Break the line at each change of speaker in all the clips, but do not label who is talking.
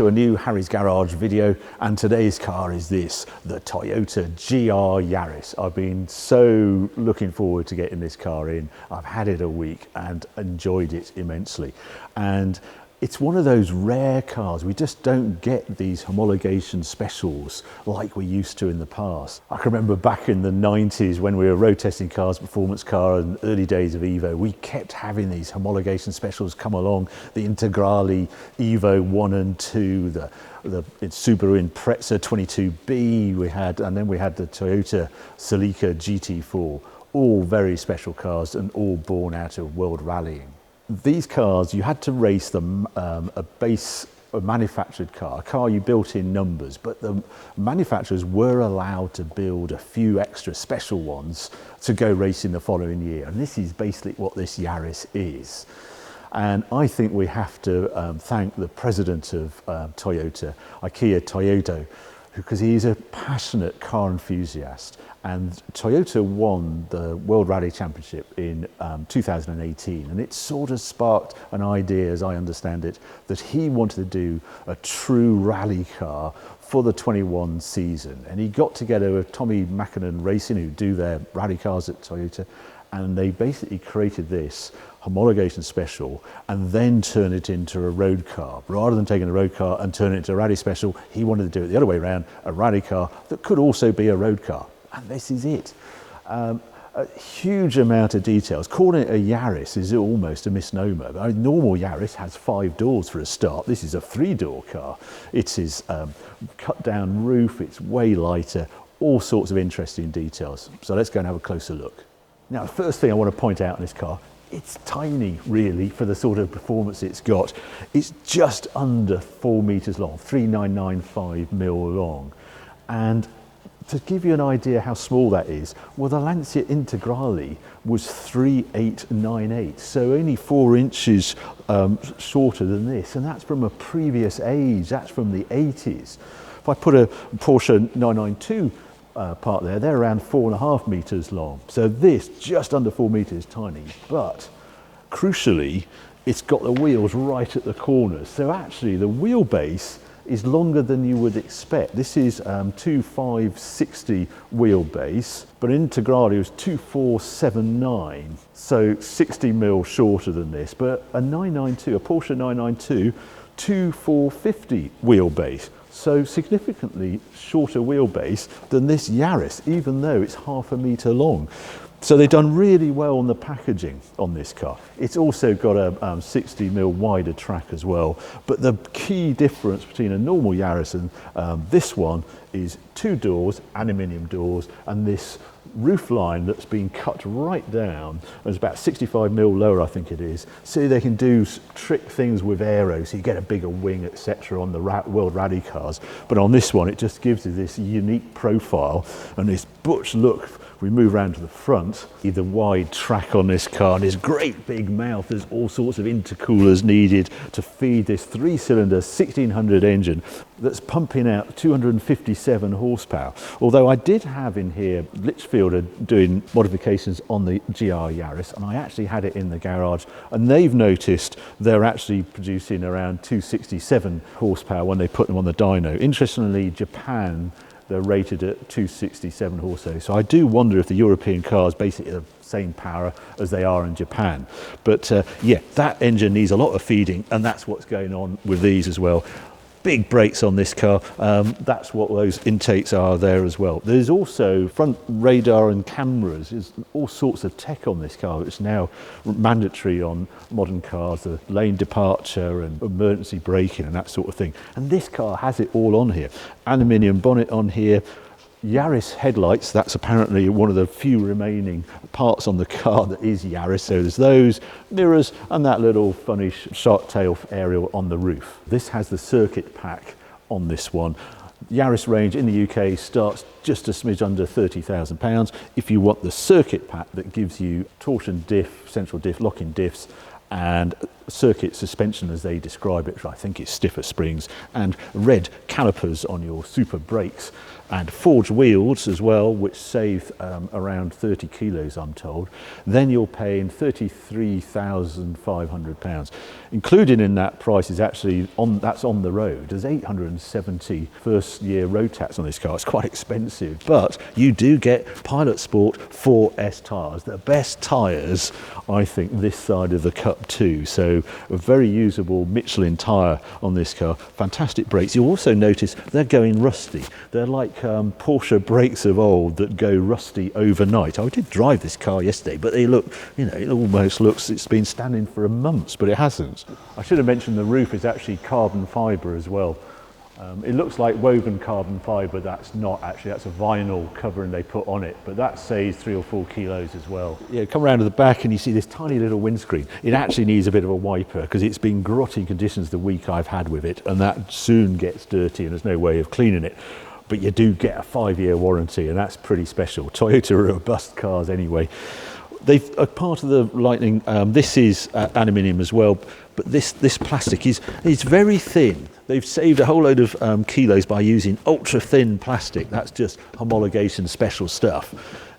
to a new Harry's Garage video, and today's car is this, the Toyota GR Yaris. I've been so looking forward to getting this car in. I've had it a week and enjoyed it immensely. And it's one of those rare cars. We just don't get these homologation specials like we used to in the past. I can remember back in the 90s when we were road testing cars, performance car, and early days of Evo, we kept having these homologation specials come along. The Integrale Evo 1 and 2, the Subaru Impreza 22B we had, and then we had the Toyota Celica GT4, all very special cars and all born out of world rallying. These cars, you had to race them a manufactured car, a car you built in numbers, but the manufacturers were allowed to build a few extra special ones to go racing the following year. And this is basically what this Yaris is. And I think we have to thank the president of Toyota, Akio Toyoda, because he is a passionate car enthusiast. And Toyota won the World Rally Championship in 2018, and it sort of sparked an idea, as I understand it, that he wanted to do a true rally car for the 21 season. And he got together with Tommy Mackinnon Racing, who do their rally cars at Toyota, and they basically created this homologation special and then turn it into a road car. Rather than taking a road car and turn it into a rally special, he wanted to do it the other way around, a rally car that could also be a road car. And this is it. A huge amount of details. Calling it a Yaris is almost a misnomer. A normal Yaris has 5 doors for a start. This is a 3-door car. It is cut down roof, it's way lighter, all sorts of interesting details. So let's go and have a closer look. Now, the first thing I want to point out in this car, it's tiny really for the sort of performance it's got. It's just under 4 meters long, 3995 mil long. And to give you an idea how small that is, well, the Lancia Integrale was 3898, so only 4 inches shorter than this, and that's from a previous age, that's from the 80s. If I put a Porsche 992 part there, they're around 4.5 meters long. So this, just under 4 meters, tiny, but crucially, it's got the wheels right at the corners. So actually, the wheelbase is longer than you would expect. This is 2560 wheelbase, but Integrale was 2479, so 60 mil shorter than this. But a 992, a Porsche 992, 2450 wheelbase, so significantly shorter wheelbase than this Yaris, even though it's 0.5 meter long. So they've done really well on the packaging on this car. It's also got a 60 mil wider track as well. But the key difference between a normal Yaris and this one is 2 doors, aluminium doors, and this roof line that's been cut right down. It's about 65 mil lower, I think it is, so they can do trick things with aero, so you get a bigger wing, etc. on the World Rally cars. But on this one, it just gives you this unique profile and this butch look. We move around to the front, the wide track on this car, and this great big mouth. There's all sorts of intercoolers needed to feed this 3-cylinder 1600 engine that's pumping out 257 horsepower. Although I did have in here, Litchfield are doing modifications on the GR Yaris, and I actually had it in the garage, and they've noticed they're actually producing around 267 horsepower when they put them on the dyno. Interestingly, Japan, they're rated at 267 horsepower. So I do wonder if the European cars basically are the same power as they are in Japan. But yeah, that engine needs a lot of feeding, and that's what's going on with these as well. Big brakes on this car. That's what those intakes are there as well. There's also front radar and cameras. There's all sorts of tech on this car. It's now mandatory on modern cars, the lane departure and emergency braking and that sort of thing. And this car has it all on here. Aluminium bonnet on here. Yaris headlights, that's apparently one of the few remaining parts on the car that is Yaris. So there's those, mirrors, and that little funny shark tail aerial on the roof. This has the circuit pack on this one. Yaris range in the UK starts just a smidge under £30,000. If you want the circuit pack that gives you torsion diff, central diff, locking diffs, and circuit suspension as they describe it, which I think is stiffer springs, and red calipers on your super brakes, and forged wheels as well, which save around 30 kilos, I'm told, then you're paying £33,500. Included in that price is actually, that's on the road. There's 870 first year road tax on this car. It's quite expensive, but you do get Pilot Sport 4S tyres, the best tyres, I think, this side of the Cup too. So a very usable Michelin tyre on this car. Fantastic brakes. You also notice they're going rusty. They're like Porsche brakes of old that go rusty overnight. I did drive this car yesterday, but they look, you know, it almost looks it's been standing for a month, but it hasn't. I should have mentioned the roof is actually carbon fibre as well. It looks like woven carbon fibre. That's not actually, that's a vinyl covering they put on it, but that saves 3 or 4 kilos as well. Yeah, come around to the back and you see this tiny little windscreen. It actually needs a bit of a wiper because it's been grotty conditions the week I've had with it, and that soon gets dirty and there's no way of cleaning it. But you do get a 5-year warranty, and that's pretty special. Toyota are robust cars anyway. They've a part of the Lightning. This is aluminium as well, but this plastic is very thin. They've saved a whole load of kilos by using ultra thin plastic. That's just homologation special stuff.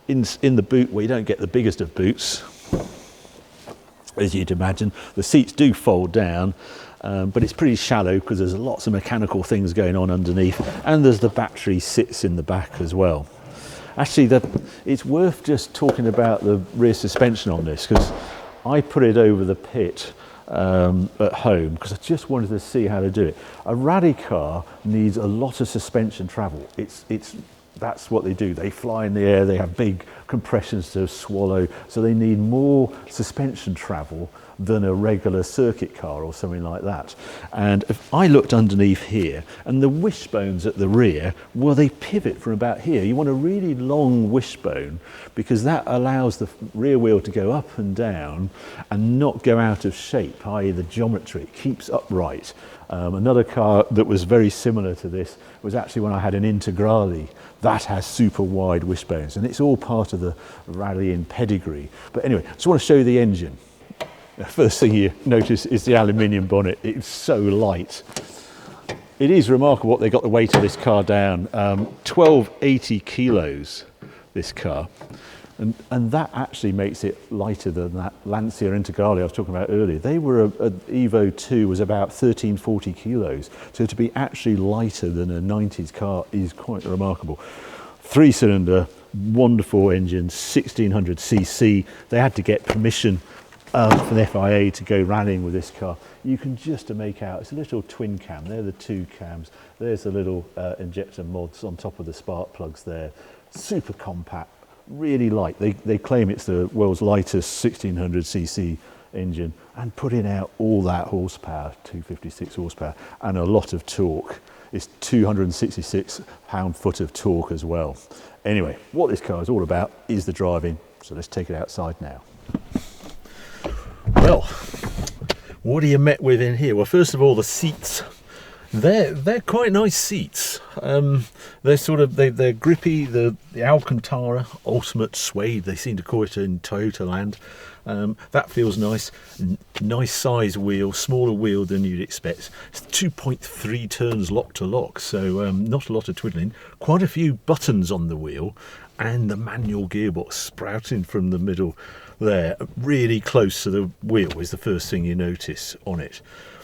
In the boot, where you don't get the biggest of boots, as you'd imagine, the seats do fold down. But it's pretty shallow because there's lots of mechanical things going on underneath, and there's the battery sits in the back as well. Actually, it's worth just talking about the rear suspension on this, because I put it over the pit at home because I just wanted to see how to do it. A rally car needs a lot of suspension travel. That's what they do. They fly in the air, they have big compressions to swallow, so they need more suspension travel than a regular circuit car or something like that. And if I looked underneath here, and the wishbones at the rear, well, they pivot from about here. You want a really long wishbone because that allows the rear wheel to go up and down and not go out of shape, i.e. the geometry. It keeps upright. Another car that was very similar to this was actually when I had an Integrale. That has super wide wishbones, and it's all part of the rallying pedigree. But anyway, I just want to show you the engine. The first thing you notice is the aluminium bonnet. It's so light. It is remarkable what they got the weight of this car down. 1280 kilos, this car. And that actually makes it lighter than that Lancia Integrale I was talking about earlier. They were, a Evo 2 was about 1340 kilos. So to be actually lighter than a 90s car is quite remarkable. 3-cylinder, wonderful engine, 1600cc. They had to get permission for the FIA to go rallying with this car. You can just make out, it's a little twin cam. They're the 2 cams. There's the little injector mods on top of the spark plugs there. Super compact. Really light. They claim it's the world's lightest 1600cc engine, and putting out all that horsepower, 256 horsepower, and a lot of torque. It's 266 pound-foot of torque as well. Anyway, what this car is all about is the driving, so let's take it outside now. Well, what are you met with in here? Well, first of all, the seats. They're quite nice seats. They're grippy. The Alcantara Ultimate Suede, they seem to call it in Toyota land. That feels nice. Nice size wheel, smaller wheel than you'd expect. It's 2.3 turns lock to lock, so not a lot of twiddling. Quite a few buttons on the wheel, and the manual gearbox sprouting from the middle there, really close to the wheel, is the first thing you notice on it.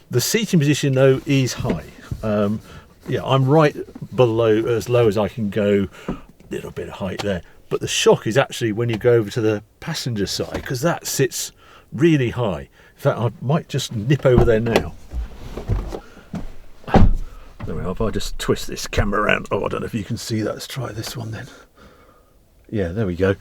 The seating position, though, is high. Yeah, I'm right below, as low as I can go, little bit of height there. But the shock is actually when you go over to the passenger side, because that sits really high. In fact, I might just nip over there now. There we are. If I just twist this camera around. Oh, I don't know if you can see that. Let's try this one then. Yeah, there we go.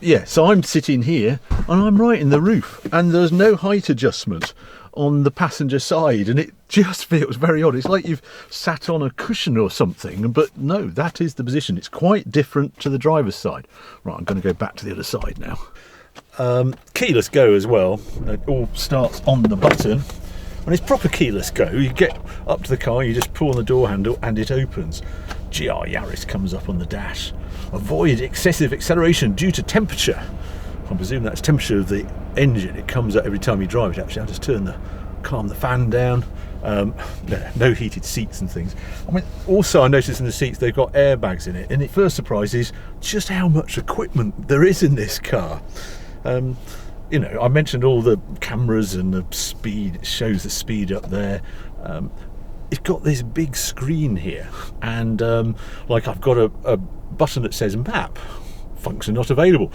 Yeah, so I'm sitting here and I'm right in the roof, and there's no height adjustment on the passenger side, and it just feels very odd. It's like you've sat on a cushion or something, but no, that is the position. It's quite different to the driver's side. Right, I'm going to go back to the other side now. Keyless go as well. It all starts on the button, and it's proper keyless go. You get up to the car, you just pull on the door handle and it opens. GR Yaris comes up on the dash. Avoid excessive acceleration due to temperature. I presume that's temperature of the engine. It comes up every time you drive it. Actually, I'll just calm the fan down.
No heated seats and things. I mean, also I noticed in the seats they've got airbags in it, and it first surprises just how much equipment there is in this car. You know, I mentioned all the cameras and the speed, it shows the speed up there. It's got this big screen here, and like I've got a button that says map, function not available.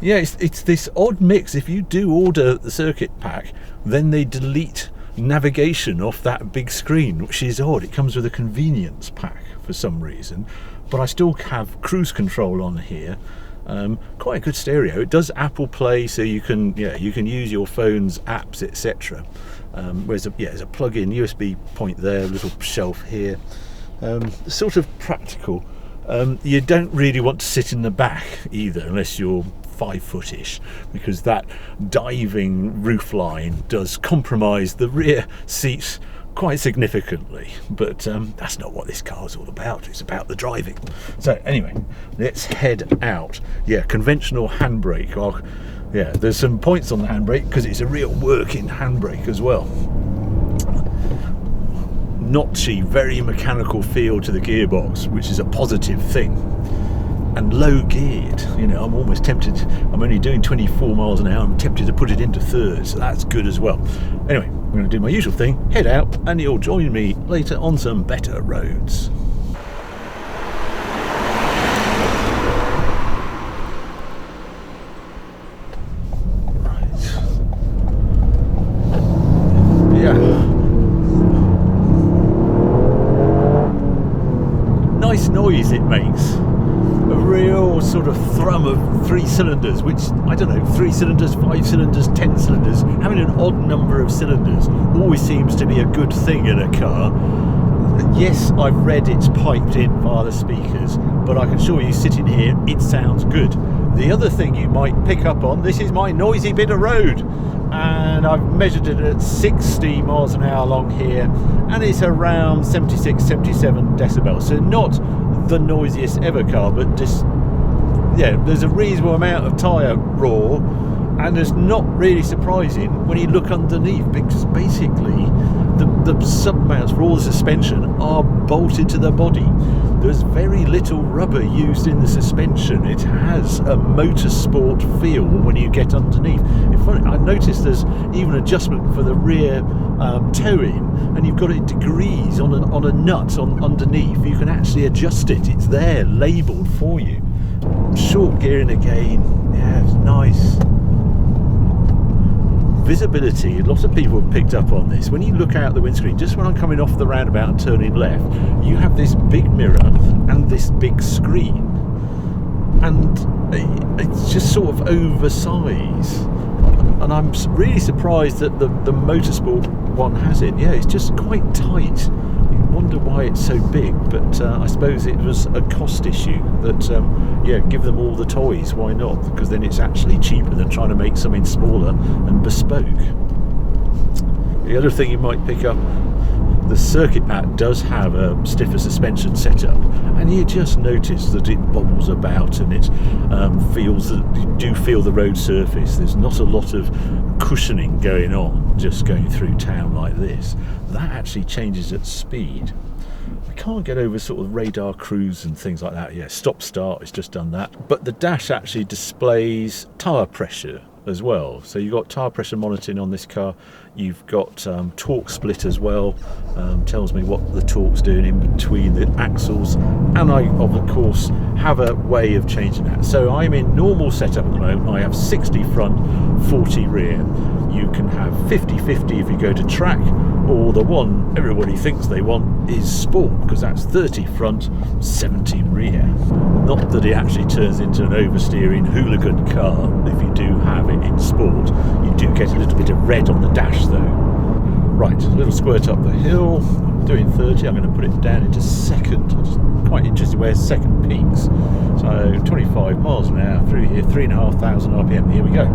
Yeah, it's this odd mix. If you do order the circuit pack, then they delete navigation off that big screen, which is odd. It comes with a convenience pack for some reason, but I still have cruise control on here. Quite a good stereo. It does Apple Play, so you can use your phone's apps, etc. There's a plug-in USB point there, a little shelf here. Sort of practical. You don't really want to sit in the back either, unless you're 5 foot-ish, because that diving roof line does compromise the rear seats quite significantly. But that's not what this car is all about. It's about the driving. So anyway, let's head out. Yeah, conventional handbrake. Yeah, there's some points on the handbrake because it's a real working handbrake as well. Notchy, very mechanical feel to the gearbox, which is a positive thing. And low geared, you know, I'm almost tempted, I'm only doing 24 miles an hour, I'm tempted to put it into thirds, so that's good as well. Anyway, I'm going to do my usual thing, head out, and you'll join me later on some better roads. Nice noise it makes, a real sort of thrum of 3 cylinders, which, I don't know, 3 cylinders, 5 cylinders, 10 cylinders, having an odd number of cylinders always seems to be a good thing in a car. Yes, I've read it's piped in via the speakers, but I can assure you, sitting here, it sounds good. The other thing you might pick up on, this is my noisy bit of road, and I've measured it at 60 miles an hour along here, and it's around 76, 77 decibels, so not the noisiest ever car, but just, yeah, there's a reasonable amount of tyre roar, and it's not really surprising when you look underneath, because basically the sub-mounts for all the suspension are bolted to the body. There's very little rubber used in the suspension. It has a motorsport feel when you get underneath. In fact, I noticed there's even adjustment for the rear toe-in, and you've got it degrees on a nut underneath. You can actually adjust it. It's there, labelled for you. Short gearing again. Yeah, it's nice. Visibility, a lot of people have picked up on this. When you look out the windscreen, just when I'm coming off the roundabout and turning left, you have this big mirror and this big screen, and it's just sort of oversized, and I'm really surprised that the motorsport one has it. Yeah, it's just quite tight. You wonder why it's so big, but I suppose it was a cost issue that yeah, give them all the toys, why not? Because then it's actually cheaper than trying to make something smaller and bespoke. The other thing you might pick up, the circuit pack does have a stiffer suspension setup, and you just notice that it bobbles about, and it feels that you do feel the road surface. There's not a lot of cushioning going on just going through town like this. That actually changes at speed. I can't get over sort of radar cruise and things like that. Yeah, stop start, it's just done that. But the dash actually displays tyre pressure as well. So you've got tyre pressure monitoring on this car. You've got torque split as well. Tells me what the torque's doing in between the axles. And I, of course, have a way of changing that. So I'm in normal setup at the moment. I have 60 front, 40 rear. You can have 50-50 if you go to track, or the one everybody thinks they want is sport, because that's 30 front, 70 rear. Not that it actually turns into an oversteering hooligan car if you do have it in sport. You do get a little bit of red on the dash though. Right, a little squirt up the hill. I'm doing 30, I'm going to put it down into second. I'm just quite interested where second peaks. So 25 miles an hour through here, 3,500 RPM, here we go.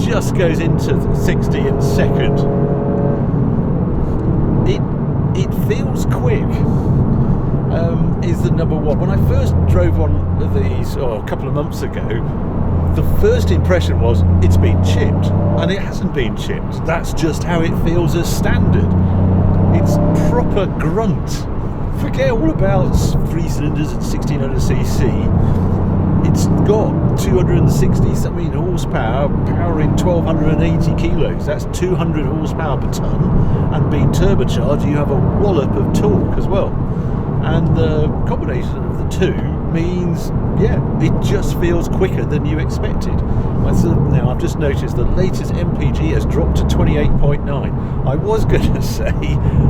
Just goes into 60 in second. It feels quick. Is the number one. When I first drove one of these a couple of months ago, the first impression was it's been chipped, and it hasn't been chipped. That's just how it feels as standard. It's proper grunt. Forget all about 3 cylinders at 1600cc. It's got 260 something horsepower, powering 1280 kilos. That's 200 horsepower per tonne, and being turbocharged, you have a wallop of torque as well. And the combination of the two means, yeah, it just feels quicker than you expected. Now, I've just noticed the latest MPG has dropped to 28.9. I was going to say,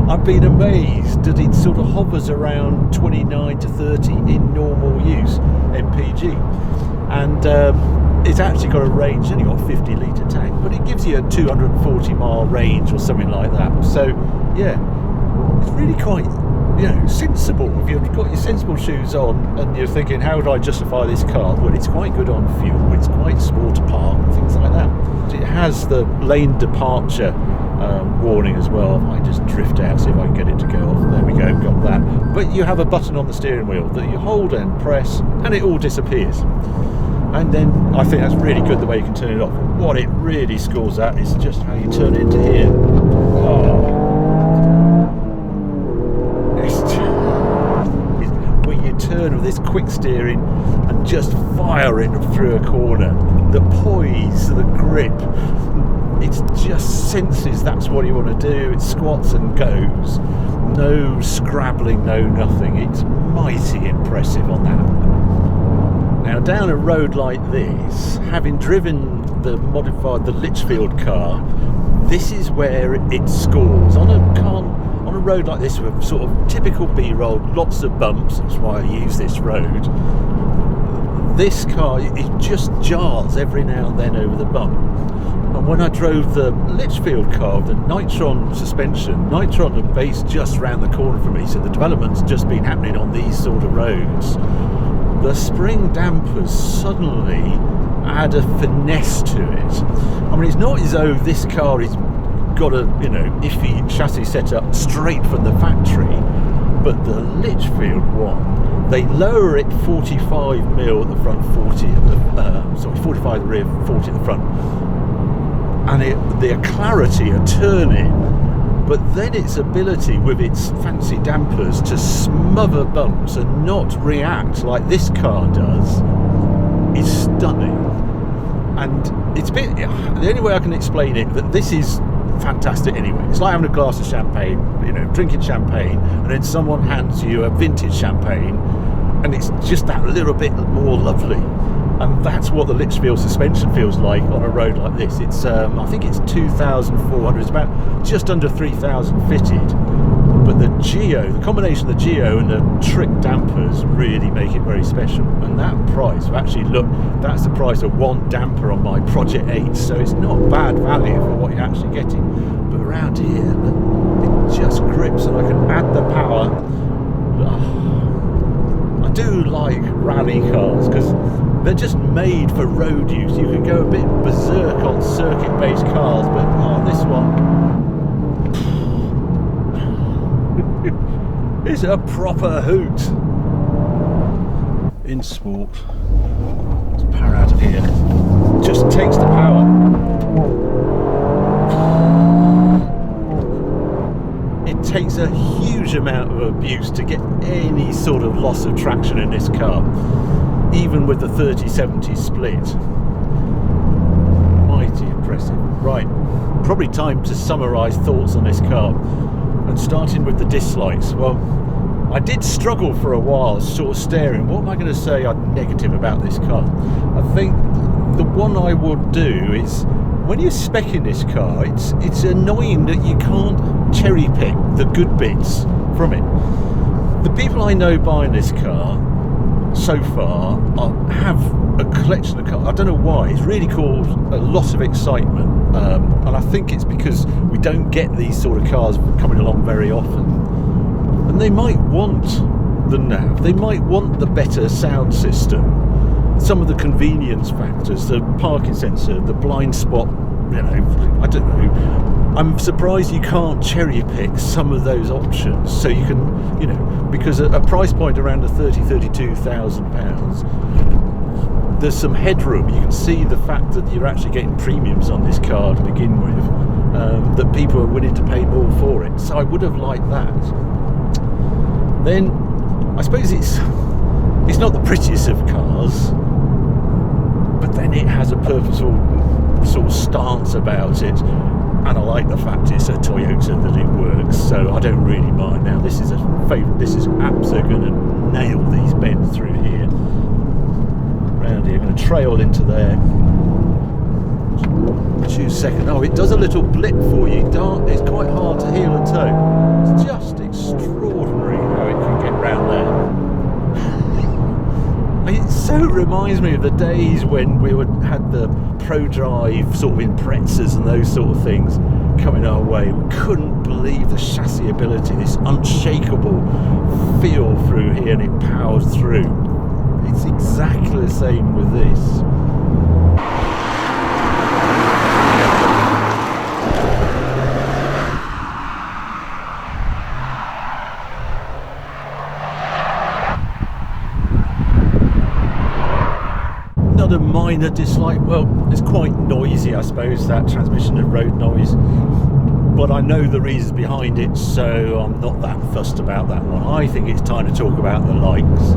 I've been amazed that it sort of hovers around 29 to 30 in normal use, MPG. And it's actually got a range, it's only got a 50 litre tank, but it gives you a 240 mile range or something like that. So, yeah, it's really quite, you know, sensible. If you've got your sensible shoes on and you're thinking, how would I justify this car? Well, it's quite good on fuel, it's quite small to park, and things like that. It has the lane departure warning as well. I just drift out, see if I can get it to go off. There we go, got that. But you have a button on the steering wheel that you hold and press, and it all disappears. And then I think that's really good the way you can turn it off. What it really scores at is just how you turn it into here. Oh. When you turn with this quick steering and just fire it through a corner, the poise, the grip, it just senses that's what you want to do. It squats and goes, no scrabbling, no nothing. It's mighty impressive on that. Now, down a road like this, having driven the Litchfield car, this is where it scores. On a road like this with sort of typical B-road, lots of bumps, that's why I use this road, this car, it just jars every now and then over the bump. And when I drove the Litchfield car with the Nitron suspension, Nitron are based just round the corner from me, so the development's just been happening on these sort of roads. The spring dampers suddenly add a finesse to it. I mean, it's not as though this car is got a, you know, iffy chassis set up straight from the factory, but the Litchfield one, they lower it 45mm at the front, 40 at the 45 at the rear, 40 at the front, and the clarity of turning, but then its ability with its fancy dampers to smother bumps and not react like this car does is stunning. And it's a bit, the only way I can explain it, that this is fantastic anyway. It's like having a glass of champagne, you know, drinking champagne, and then someone hands you a vintage champagne, and it's just that little bit more lovely. And that's what the Litchfield suspension feels like on a road like this. It's I think it's 2,400, it's about just under 3,000 fitted, but the Geo, the combination of the Geo and the trick dampers really make it very special. And that price, actually look, that's the price of one damper on my Project 8, so it's not bad value for what you're actually getting. But around here, it just grips, and I can add the power. I do like rally cars because they're just made for road use. You can go a bit berserk on circuit-based cars, but on this one, it's a proper hoot. In sport, let's power out of here. Just takes the power. It takes a huge amount of abuse to get any sort of loss of traction in this car, even with the 30-70 split. Mighty impressive. Right, probably time to summarise thoughts on this car, and starting with the dislikes. Well, I did struggle for a while, sort of staring, what am I going to say negative about this car? I think the one I would do is, when you're speccing this car, it's annoying that you can't cherry pick the good bits from it. The people I know buying this car so far have a collection of cars. I don't know why. It's really caused a lot of excitement, and I think it's because we don't get these sort of cars coming along very often. And they might want the nav, they might want the better sound system, some of the convenience factors, the parking sensor, the blind spot, you know, I don't know. I'm surprised you can't cherry pick some of those options, so you can, you know, because a price point around the £32,000, there's some headroom. You can see the fact that you're actually getting premiums on this car to begin with, that people are willing to pay more for it. So I would have liked that. Then I suppose it's not the prettiest of cars, but then it has a purposeful sort of stance about it, and I like the fact it's a Toyota, that it works, so I don't really mind. Now this is a favourite. This is absolutely going to nail these bends through here. Round here, I'm going to trail into there. Choose second. Oh, it does a little blip for you. It's quite hard to heel and toe. It's just extraordinary how it can get round there. It so reminds me of the days when we had the Pro Drive sort of Imprezas and those sort of things coming our way. We couldn't believe the chassis ability, this unshakable feel through here, and it powers through. It's exactly the same with this. Not a minor dislike. Well, it's quite noisy, I suppose, that transmission and road noise, but I know the reasons behind it, so I'm not that fussed about that one. I think it's time to talk about the likes.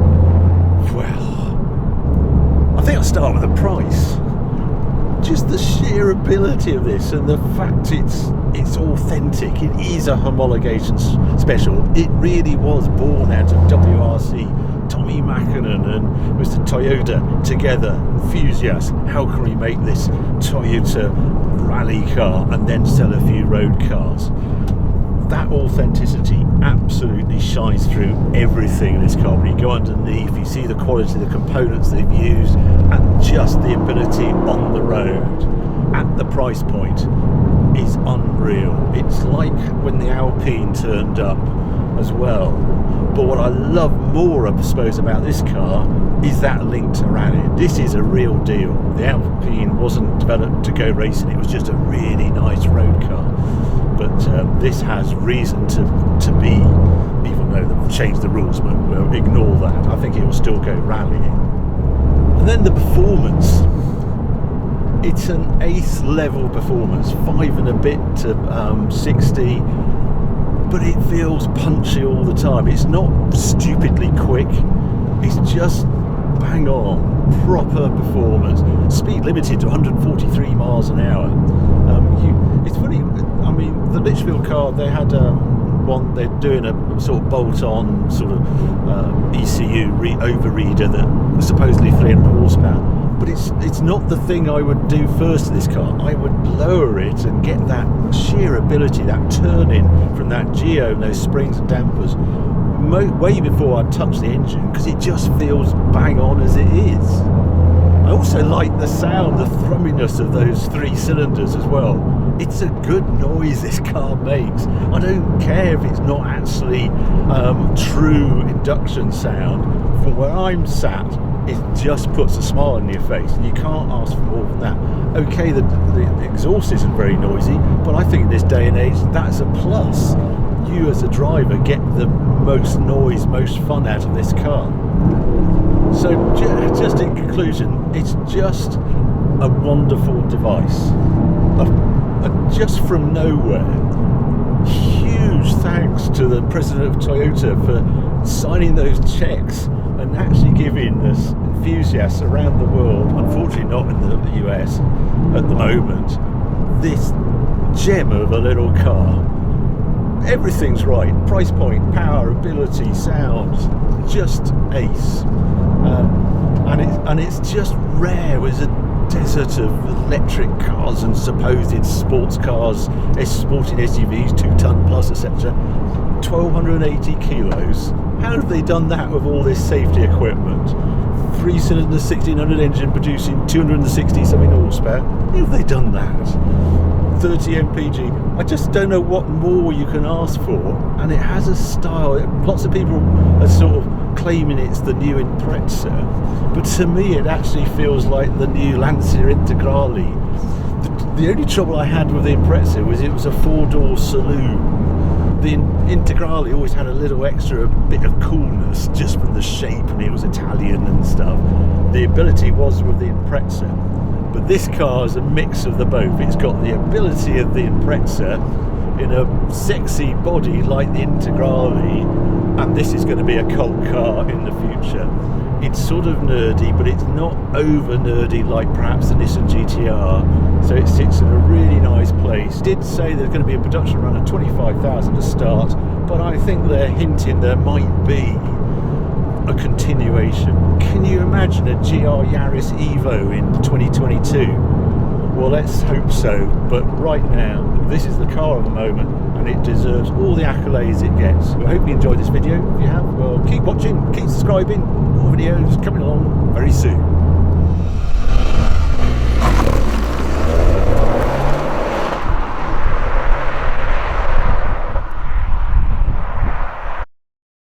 Well, I think I'll start with the price. Just the sheer ability of this, and the fact it's authentic. It is a homologation special. It really was born out of WRC, Tommy Mackinnon and Mr. Toyota together, enthusiasts. How can we make this Toyota rally car and then sell a few road cars? That authenticity absolutely shines through everything in this car. When you go underneath, you see the quality of the components they've used, and just the ability on the road at the price point is unreal. It's like when the Alpine turned up as well. But what I love more, I suppose, about this car is that link to rally. This is a real deal. The Alpine wasn't developed to go racing, it was just a really nice road car. But this has reason to be, even though they've changed the rules, but we'll ignore that. I think it will still go rallying. And then the performance. It's an 8th level performance, 5 and a bit to 60, but it feels punchy all the time. It's not stupidly quick, it's just bang on, proper performance. Speed limited to 143 miles an hour. It's funny, I mean, the Litchfield car, they had one, they're doing a sort of bolt-on sort of ECU overreader that was supposedly 300 horsepower, but it's not the thing I would do first to this car. I would lower it and get that sheer ability, that turning from that geo and those springs and dampers way before I touch the engine, because it just feels bang on as it is. I also like the sound, the thrumminess of those 3 cylinders as well. It's a good noise this car makes. I don't care if it's not actually true induction sound. From where I'm sat, it just puts a smile on your face, and you can't ask for more than that. Okay, the exhaust isn't very noisy, but I think in this day and age, that's a plus. You as a driver get the most noise, most fun out of this car. So just in conclusion, it's just a wonderful device. Just from nowhere, huge thanks to the president of Toyota for signing those checks and actually giving us enthusiasts around the world, unfortunately not in the US at the moment, this gem of a little car. Everything's right, price point, power, ability, sound, just ace. And it's just rare. There's a desert of electric cars and supposed sports cars, sporting SUVs, 2-ton plus, etc. 1,280 kilos. How have they done that with all this safety equipment? 3-cylinder 1600 engine producing 260 something horsepower. How have they done that? 30 mpg. I just don't know what more you can ask for, and it has a style. Lots of people are sort of claiming it's the new Impreza, but to me it actually feels like the new Lancia Integrale. The only trouble I had with the Impreza was it was a 4-door saloon. the Integrale always had a little extra bit of coolness just from the shape, and it was Italian and stuff. The ability was with the Impreza, but this car is a mix of the both. It's got the ability of the Impreza in a sexy body like the Integrale, and this is going to be a cult car in the future. It's sort of nerdy, but it's not over nerdy like perhaps the Nissan GTR, so it sits in a really nice place. Did say there's going to be a production run of 25,000 to start, but I think they're hinting there might be a continuation. Can you imagine a GR Yaris Evo in 2022? Well, let's hope so, but right now this is the car of the moment, and it deserves all the accolades it gets. I hope you enjoyed this video. If you have, well, keep watching, keep subscribing, more videos coming along very soon.